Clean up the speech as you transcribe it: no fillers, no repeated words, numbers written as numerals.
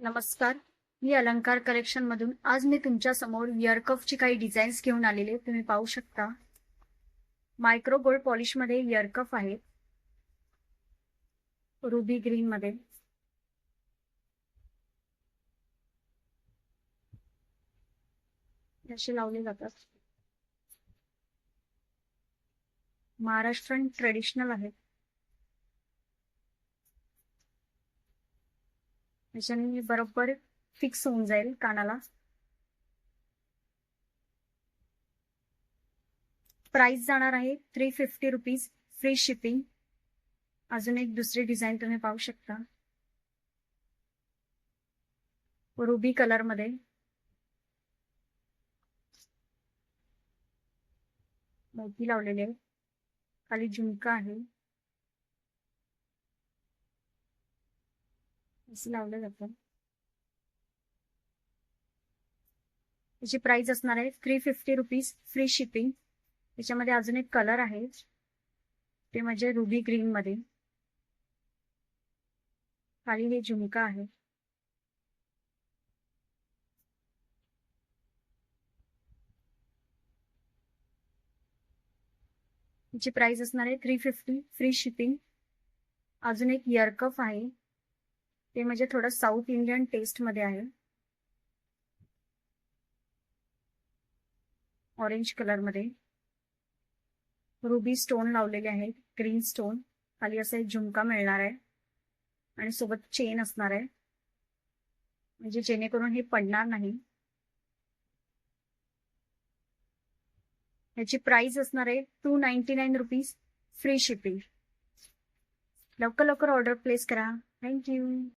नमस्कार. मी अलंकार कलेक्शन मधून आज मी तुमच्या समोर इयरकफची काही डिझाईन्स घेऊन आलेले तुम्ही पाहू शकता. मायक्रो गोल्ड पॉलिश मध्ये इयरकफ आहे, रुबी ग्रीन मध्ये. असे लावले जातात. महाराष्ट्रीयन ट्रेडिशनल आहे. याच्याने बरोबर फिक्स होऊन जाईल कानाला. प्राइस जाणार आहे 350 रुपीज, फ्री शिपिंग. अजून एक दुसरी डिझाईन तुम्ही पाहू शकता, रुबी कलर मध्ये. मोती लावलेले आहे, खाली झुमका आहे. असं लावलं जातं. त्याची प्राइस असणार आहे 350 रुपीज, फ्री शिपिंग. त्याच्यामध्ये अजून एक कलर आहे, ते म्हणजे रुबी ग्रीन मध्ये. खाली हे झुमका आहे. त्याची प्राइस असणार आहे 350, फ्री शिपिंग. अजून एक इयरकफ आहे, ते म्हणजे थोडं साऊथ इंडियन टेस्ट मध्ये आहे. ऑरेंज कलर मध्ये रुबी स्टोन लावलेले आहेत, ग्रीन स्टोन. खाली असा एक झुमका मिळणार आहे आणि सोबत चेन असणार आहे, म्हणजे जेणेकरून हे पडणार नाही. याची प्राइस असणार आहे 299 रुपीज, फ्री शिपिंग. लवकर लवकर ऑर्डर प्लेस करा. थँक्यू.